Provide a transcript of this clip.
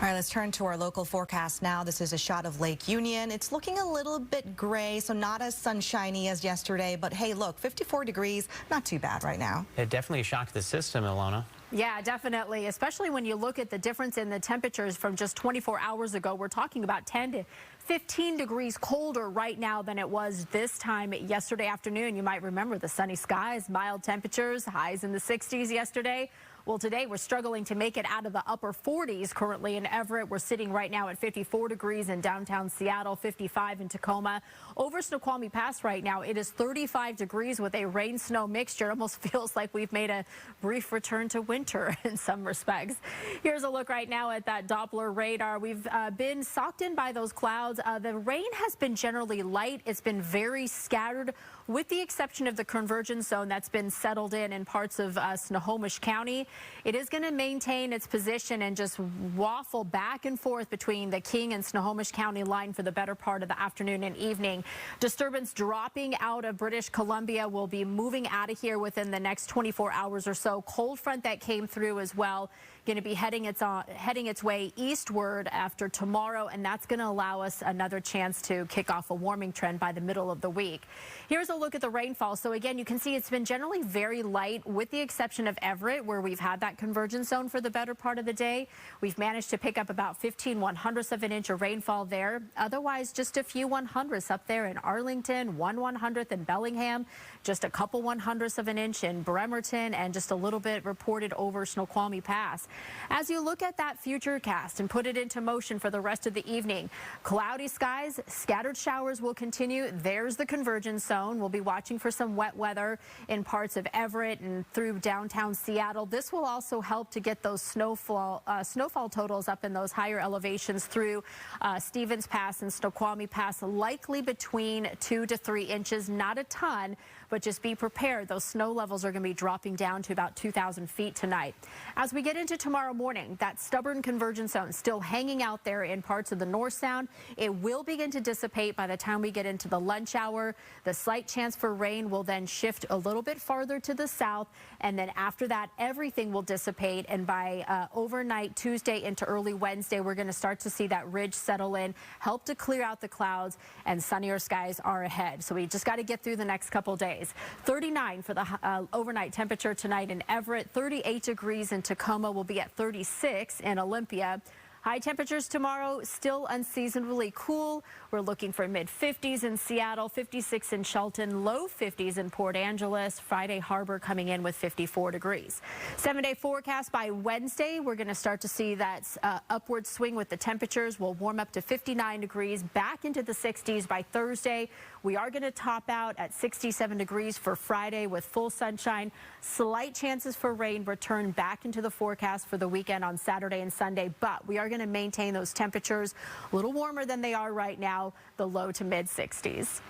All right, let's turn to our local forecast now. This is a shot of Lake Union. It's looking a little bit gray, so not as sunshiny as yesterday. But hey, look, 54 degrees, not too bad right now. It definitely shocked the system, Ilona. Yeah, definitely, especially when you look at the difference in the temperatures from just 24 hours ago. We're talking about 10 to 15 degrees colder right now than it was this time yesterday afternoon. You might remember the sunny skies, mild temperatures, highs in the 60s yesterday. Well, today we're struggling to make it out of the upper 40s currently in Everett. We're sitting right now at 54 degrees in downtown Seattle, 55 in Tacoma. Over Snoqualmie Pass right now, it is 35 degrees with a rain-snow mixture. Almost feels like we've made a brief return to winter in some respects. Here's a look right now at that Doppler radar. We've been socked in by those clouds. The rain has been generally light. It's been very scattered, with the exception of the convergence zone that's been settled in parts of Snohomish County. It is going to maintain its position and just waffle back and forth between the King and Snohomish County line for the better part of the afternoon and evening. Disturbance dropping out of British Columbia will be moving out of here within the next 24 hours or so. Cold front that came through as well, going to be heading its way eastward after tomorrow, and that's going to allow us another chance to kick off a warming trend by the middle of the week. Here's a look at the rainfall. So again, you can see it's been generally very light, with the exception of Everett, where we've had that convergence zone for the better part of the day. We've managed to pick up about 15 100ths of an inch of rainfall there. Otherwise, just a few 100ths up there in Arlington, 1/100th in Bellingham, just a couple 100ths of an inch in Bremerton, and just a little bit reported over Snoqualmie Pass. As you look at that future cast and put it into motion for the rest of the evening, cloudy skies, scattered showers will continue. There's the convergence zone. We'll be watching for some wet weather in parts of Everett and through downtown Seattle. This will also help to get those snowfall totals up in those higher elevations through Stevens Pass and Snoqualmie Pass, likely between 2 to 3 inches. Not a ton, but just be prepared. Those snow levels are going to be dropping down to about 2,000 feet tonight. As we get into tomorrow morning, that stubborn convergence zone still hanging out there in parts of the North Sound. It will begin to dissipate by the time we get into the lunch hour. The slight chance for rain will then shift a little bit farther to the south, and then after that, everything will dissipate, and by overnight Tuesday into early Wednesday, we're going to start to see that ridge settle in, help to clear out the clouds, and sunnier skies are ahead. So we just got to get through the next couple days. 39 for the overnight temperature tonight in Everett, 38 degrees in Tacoma. Will be at 36 in Olympia. High temperatures tomorrow, still unseasonably cool. We're looking for mid-50s in Seattle, 56 in Shelton, low 50s in Port Angeles. Friday Harbor coming in with 54 degrees. 7-day forecast by Wednesday. We're going to start to see that upward swing with the temperatures. We'll warm up to 59 degrees, back into the 60s by Thursday. We are going to top out at 67 degrees for Friday with full sunshine. Slight chances for rain return back into the forecast for the weekend on Saturday and Sunday, but we are going to maintain those temperatures a little warmer than they are right now, the low to mid 60s.